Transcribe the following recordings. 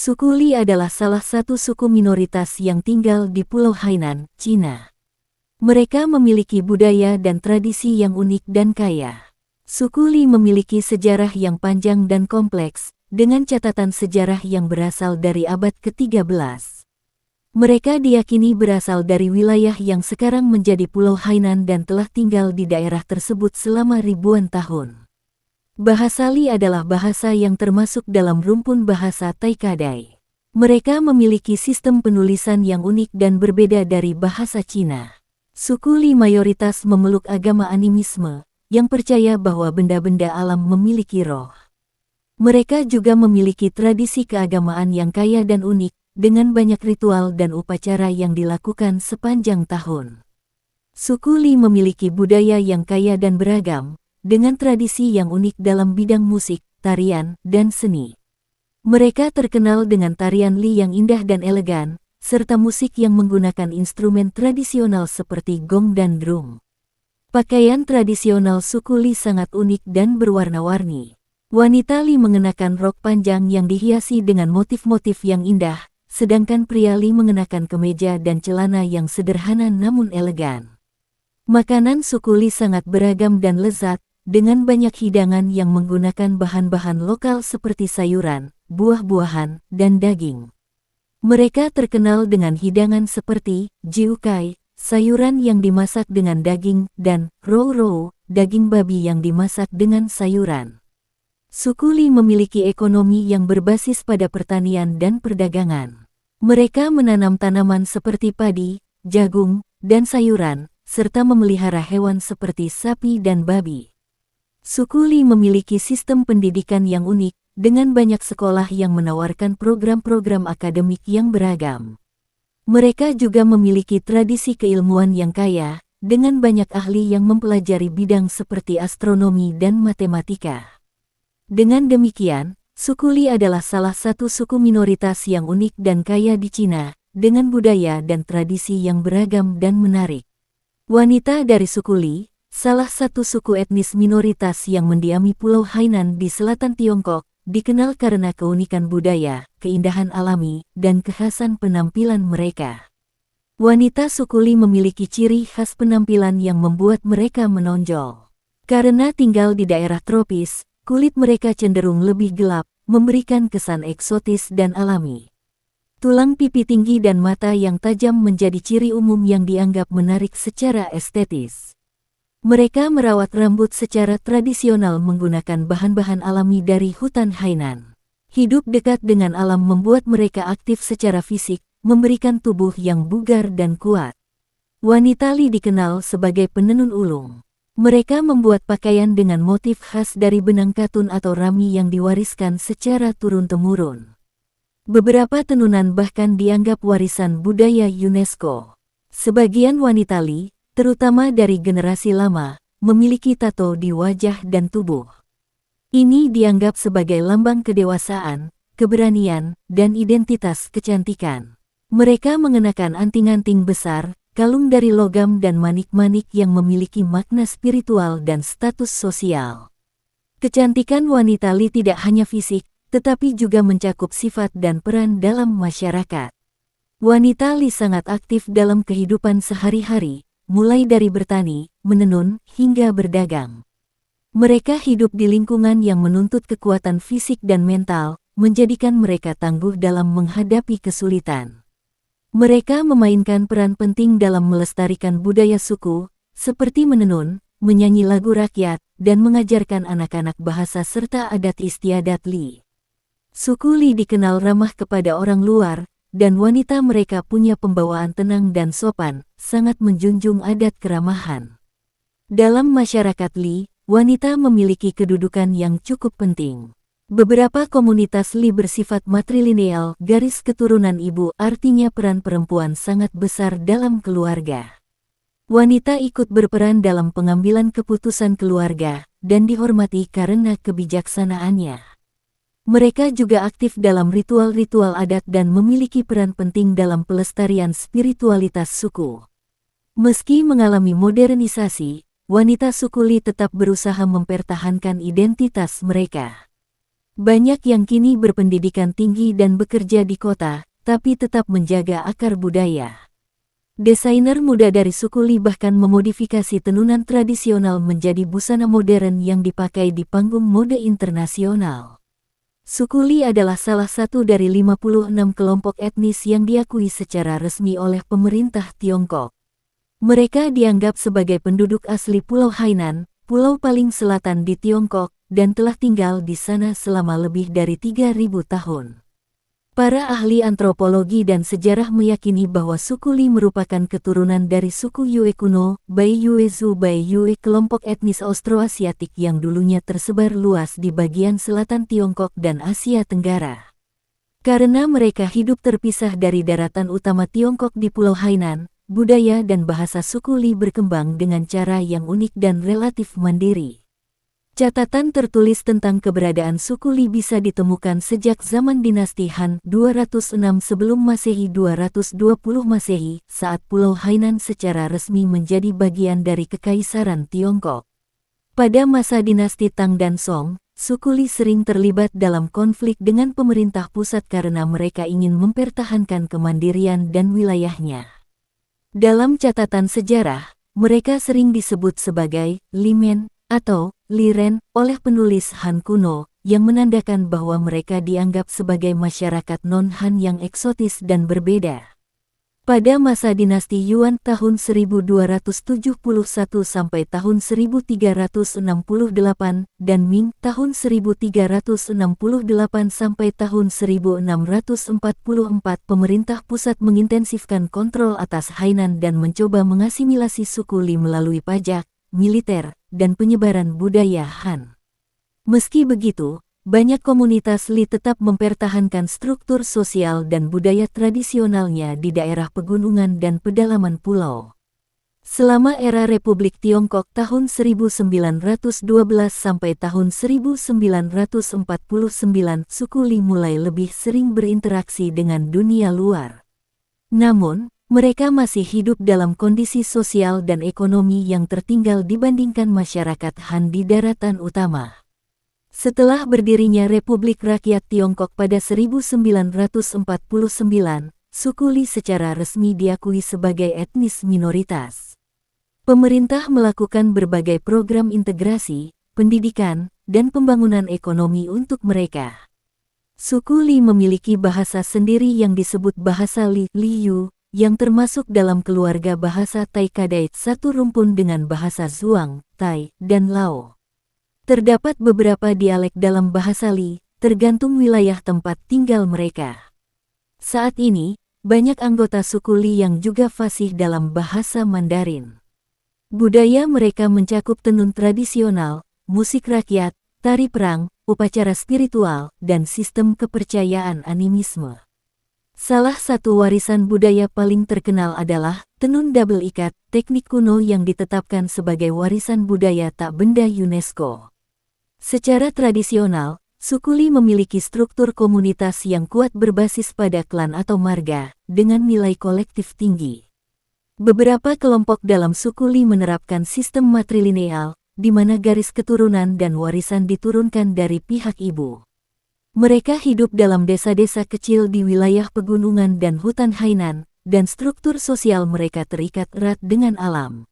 Suku Li adalah salah satu suku minoritas yang tinggal di Pulau Hainan, Cina. Mereka memiliki budaya dan tradisi yang unik dan kaya. Suku Li memiliki sejarah yang panjang dan kompleks, dengan catatan sejarah yang berasal dari abad ke-13. Mereka diyakini berasal dari wilayah yang sekarang menjadi Pulau Hainan dan telah tinggal di daerah tersebut selama ribuan tahun. Bahasa Li adalah bahasa yang termasuk dalam rumpun bahasa Taikadai. Mereka memiliki sistem penulisan yang unik dan berbeda dari bahasa Cina. Suku Li mayoritas memeluk agama animisme, yang percaya bahwa benda-benda alam memiliki roh. Mereka juga memiliki tradisi keagamaan yang kaya dan unik, dengan banyak ritual dan upacara yang dilakukan sepanjang tahun. Suku Li memiliki budaya yang kaya dan beragam, dengan tradisi yang unik dalam bidang musik, tarian, dan seni. Mereka terkenal dengan tarian Li yang indah dan elegan, serta musik yang menggunakan instrumen tradisional seperti gong dan drum. Pakaian tradisional suku Li sangat unik dan berwarna-warni. Wanita Li mengenakan rok panjang yang dihiasi dengan motif-motif yang indah, sedangkan pria Li mengenakan kemeja dan celana yang sederhana namun elegan. Makanan suku Li sangat beragam dan lezat, dengan banyak hidangan yang menggunakan bahan-bahan lokal seperti sayuran, buah-buahan, dan daging. Mereka terkenal dengan hidangan seperti jiukai, sayuran yang dimasak dengan daging, dan rou-rou, daging babi yang dimasak dengan sayuran. Suku Li memiliki ekonomi yang berbasis pada pertanian dan perdagangan. Mereka menanam tanaman seperti padi, jagung, dan sayuran, serta memelihara hewan seperti sapi dan babi. Suku Li memiliki sistem pendidikan yang unik, dengan banyak sekolah yang menawarkan program-program akademik yang beragam. Mereka juga memiliki tradisi keilmuan yang kaya, dengan banyak ahli yang mempelajari bidang seperti astronomi dan matematika. Dengan demikian, suku Li adalah salah satu suku minoritas yang unik dan kaya di Cina, dengan budaya dan tradisi yang beragam dan menarik. Wanita dari suku Li, salah satu suku etnis minoritas yang mendiami Pulau Hainan di selatan Tiongkok, dikenal karena keunikan budaya, keindahan alami, dan kekhasan penampilan mereka. Wanita suku Li memiliki ciri khas penampilan yang membuat mereka menonjol. Karena tinggal di daerah tropis, kulit mereka cenderung lebih gelap, memberikan kesan eksotis dan alami. Tulang pipi tinggi dan mata yang tajam menjadi ciri umum yang dianggap menarik secara estetis. Mereka merawat rambut secara tradisional menggunakan bahan-bahan alami dari hutan Hainan. Hidup dekat dengan alam membuat mereka aktif secara fisik, memberikan tubuh yang bugar dan kuat. Wanita Li dikenal sebagai penenun ulung. Mereka membuat pakaian dengan motif khas dari benang katun atau rami yang diwariskan secara turun-temurun. Beberapa tenunan bahkan dianggap warisan budaya UNESCO. Sebagian wanita Li, terutama dari generasi lama, memiliki tato di wajah dan tubuh. Ini dianggap sebagai lambang kedewasaan, keberanian, dan identitas kecantikan. Mereka mengenakan anting-anting besar, kalung dari logam dan manik-manik yang memiliki makna spiritual dan status sosial. Kecantikan wanita Li tidak hanya fisik, tetapi juga mencakup sifat dan peran dalam masyarakat. Wanita Li sangat aktif dalam kehidupan sehari-hari, mulai dari bertani, menenun, hingga berdagang. Mereka hidup di lingkungan yang menuntut kekuatan fisik dan mental, menjadikan mereka tangguh dalam menghadapi kesulitan. Mereka memainkan peran penting dalam melestarikan budaya suku, seperti menenun, menyanyi lagu rakyat, dan mengajarkan anak-anak bahasa serta adat istiadat Li. Suku Li dikenal ramah kepada orang luar, dan wanita mereka punya pembawaan tenang dan sopan, sangat menjunjung adat keramahan. Dalam masyarakat Li, wanita memiliki kedudukan yang cukup penting. Beberapa komunitas Li bersifat matrilineal, garis keturunan ibu, artinya peran perempuan sangat besar dalam keluarga. Wanita ikut berperan dalam pengambilan keputusan keluarga, dan dihormati karena kebijaksanaannya. Mereka juga aktif dalam ritual-ritual adat dan memiliki peran penting dalam pelestarian spiritualitas suku. Meski mengalami modernisasi, wanita suku Li tetap berusaha mempertahankan identitas mereka. Banyak yang kini berpendidikan tinggi dan bekerja di kota, tapi tetap menjaga akar budaya. Desainer muda dari suku Li bahkan memodifikasi tenunan tradisional menjadi busana modern yang dipakai di panggung mode internasional. Suku Li adalah salah satu dari 56 kelompok etnis yang diakui secara resmi oleh pemerintah Tiongkok. Mereka dianggap sebagai penduduk asli Pulau Hainan, pulau paling selatan di Tiongkok, dan telah tinggal di sana selama lebih dari 3.000 tahun. Para ahli antropologi dan sejarah meyakini bahwa suku Li merupakan keturunan dari suku Yue kuno, Bai Yue Zhu Bai Yue, kelompok etnis Austroasiatik yang dulunya tersebar luas di bagian selatan Tiongkok dan Asia Tenggara. Karena mereka hidup terpisah dari daratan utama Tiongkok di Pulau Hainan, budaya dan bahasa suku Li berkembang dengan cara yang unik dan relatif mandiri. Catatan tertulis tentang keberadaan suku Li bisa ditemukan sejak zaman dinasti Han 206 sebelum Masehi 220 Masehi, saat Pulau Hainan secara resmi menjadi bagian dari Kekaisaran Tiongkok. Pada masa dinasti Tang dan Song, suku Li sering terlibat dalam konflik dengan pemerintah pusat karena mereka ingin mempertahankan kemandirian dan wilayahnya. Dalam catatan sejarah, mereka sering disebut sebagai Limen atau Liren oleh penulis Han kuno, yang menandakan bahwa mereka dianggap sebagai masyarakat non-Han yang eksotis dan berbeda. Pada masa dinasti Yuan tahun 1271 sampai tahun 1368 dan Ming tahun 1368 sampai tahun 1644, pemerintah pusat mengintensifkan kontrol atas Hainan dan mencoba mengasimilasi suku Li melalui pajak, militer, dan penyebaran budaya Han. Meski begitu, banyak komunitas Li tetap mempertahankan struktur sosial dan budaya tradisionalnya di daerah pegunungan dan pedalaman pulau. Selama era Republik Tiongkok tahun 1912 sampai tahun 1949, suku Li mulai lebih sering berinteraksi dengan dunia luar. Namun, mereka masih hidup dalam kondisi sosial dan ekonomi yang tertinggal dibandingkan masyarakat Han di daratan utama. Setelah berdirinya Republik Rakyat Tiongkok pada 1949, suku Li secara resmi diakui sebagai etnis minoritas. Pemerintah melakukan berbagai program integrasi, pendidikan, dan pembangunan ekonomi untuk mereka. Suku Li memiliki bahasa sendiri yang disebut bahasa Li, Liu, yang termasuk dalam keluarga bahasa Tai Kadait, satu rumpun dengan bahasa Zhuang, Tai, dan Lao. Terdapat beberapa dialek dalam bahasa Li, tergantung wilayah tempat tinggal mereka. Saat ini, banyak anggota suku Li yang juga fasih dalam bahasa Mandarin. Budaya mereka mencakup tenun tradisional, musik rakyat, tari perang, upacara spiritual, dan sistem kepercayaan animisme. Salah satu warisan budaya paling terkenal adalah tenun double ikat, teknik kuno yang ditetapkan sebagai warisan budaya tak benda UNESCO. Secara tradisional, suku Li memiliki struktur komunitas yang kuat berbasis pada klan atau marga, dengan nilai kolektif tinggi. Beberapa kelompok dalam suku Li menerapkan sistem matrilineal, di mana garis keturunan dan warisan diturunkan dari pihak ibu. Mereka hidup dalam desa-desa kecil di wilayah pegunungan dan hutan Hainan, dan struktur sosial mereka terikat erat dengan alam.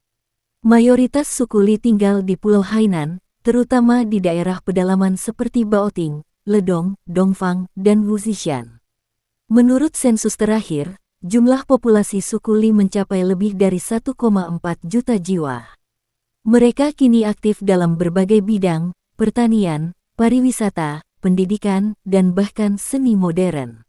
Mayoritas suku Li tinggal di Pulau Hainan, terutama di daerah pedalaman seperti Baoting, Ledong, Dongfang, dan Wuzishan. Menurut sensus terakhir, jumlah populasi suku Li mencapai lebih dari 1,4 juta jiwa. Mereka kini aktif dalam berbagai bidang, pertanian, pariwisata, pendidikan, dan bahkan seni modern.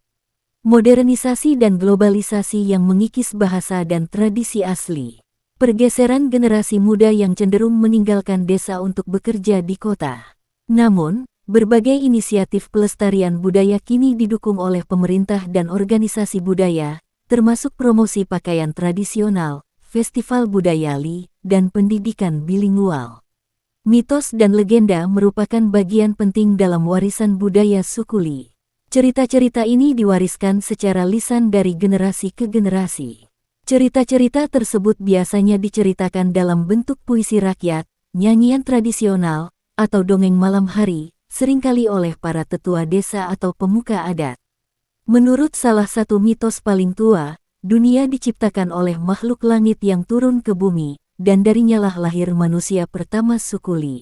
Modernisasi dan globalisasi yang mengikis bahasa dan tradisi asli. Pergeseran generasi muda yang cenderung meninggalkan desa untuk bekerja di kota. Namun, berbagai inisiatif pelestarian budaya kini didukung oleh pemerintah dan organisasi budaya, termasuk promosi pakaian tradisional, festival budaya Li, dan pendidikan bilingual. Mitos dan legenda merupakan bagian penting dalam warisan budaya suku Li. Cerita-cerita ini diwariskan secara lisan dari generasi ke generasi. Cerita-cerita tersebut biasanya diceritakan dalam bentuk puisi rakyat, nyanyian tradisional, atau dongeng malam hari, seringkali oleh para tetua desa atau pemuka adat. Menurut salah satu mitos paling tua, dunia diciptakan oleh makhluk langit yang turun ke bumi, dan darinyalah lahir manusia pertama suku Li.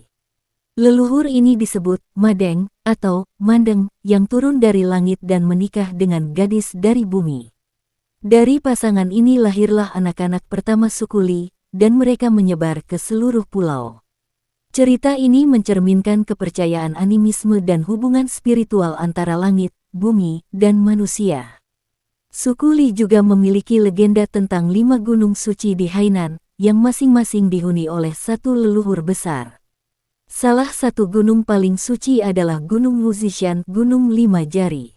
Leluhur ini disebut Madeng atau Mandeng yang turun dari langit dan menikah dengan gadis dari bumi. Dari pasangan ini lahirlah anak-anak pertama suku Li, dan mereka menyebar ke seluruh pulau. Cerita ini mencerminkan kepercayaan animisme dan hubungan spiritual antara langit, bumi, dan manusia. Suku Li juga memiliki legenda tentang 5 gunung suci di Hainan, yang masing-masing dihuni oleh satu leluhur besar. Salah satu gunung paling suci adalah Gunung Wuzishan, Gunung 5 Jari.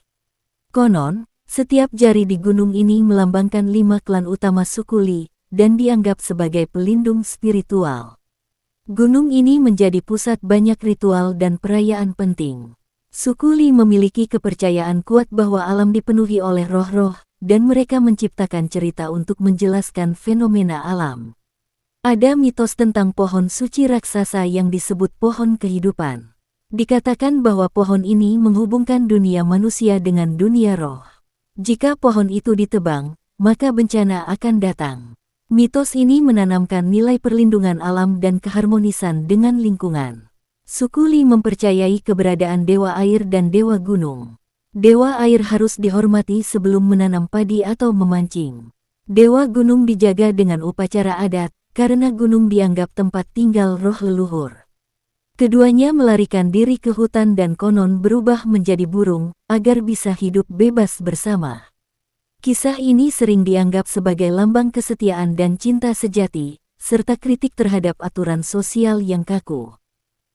Konon, setiap jari di gunung ini melambangkan 5 klan utama suku Li, dan dianggap sebagai pelindung spiritual. Gunung ini menjadi pusat banyak ritual dan perayaan penting. Suku Li memiliki kepercayaan kuat bahwa alam dipenuhi oleh roh-roh, dan mereka menciptakan cerita untuk menjelaskan fenomena alam. Ada mitos tentang pohon suci raksasa yang disebut pohon kehidupan. Dikatakan bahwa pohon ini menghubungkan dunia manusia dengan dunia roh. Jika pohon itu ditebang, maka bencana akan datang. Mitos ini menanamkan nilai perlindungan alam dan keharmonisan dengan lingkungan. Suku Li mempercayai keberadaan dewa air dan dewa gunung. Dewa air harus dihormati sebelum menanam padi atau memancing. Dewa gunung dijaga dengan upacara adat, karena gunung dianggap tempat tinggal roh leluhur. Keduanya melarikan diri ke hutan dan konon berubah menjadi burung, agar bisa hidup bebas bersama. Kisah ini sering dianggap sebagai lambang kesetiaan dan cinta sejati, serta kritik terhadap aturan sosial yang kaku.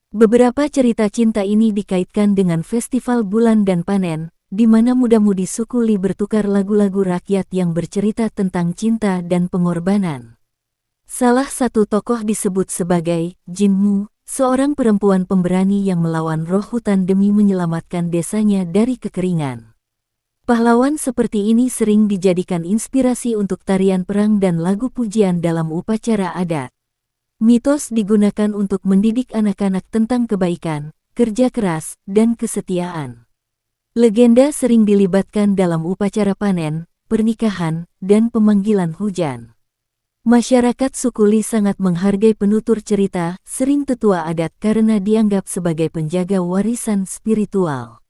Beberapa cerita cinta ini dikaitkan dengan festival bulan dan panen, di mana muda-mudi suku Li bertukar lagu-lagu rakyat yang bercerita tentang cinta dan pengorbanan. Salah satu tokoh disebut sebagai Jin Mu, seorang perempuan pemberani yang melawan roh hutan demi menyelamatkan desanya dari kekeringan. Pahlawan seperti ini sering dijadikan inspirasi untuk tarian perang dan lagu pujian dalam upacara adat. Mitos digunakan untuk mendidik anak-anak tentang kebaikan, kerja keras, dan kesetiaan. Legenda sering dilibatkan dalam upacara panen, pernikahan, dan pemanggilan hujan. Masyarakat suku Li sangat menghargai penutur cerita, sering tetua adat karena dianggap sebagai penjaga warisan spiritual.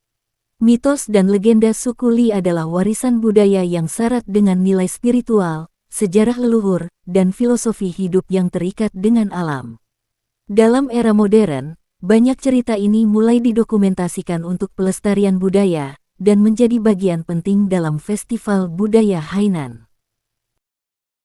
Mitos dan legenda suku Li adalah warisan budaya yang syarat dengan nilai spiritual, sejarah leluhur, dan filosofi hidup yang terikat dengan alam. Dalam era modern, banyak cerita ini mulai didokumentasikan untuk pelestarian budaya, dan menjadi bagian penting dalam festival budaya Hainan.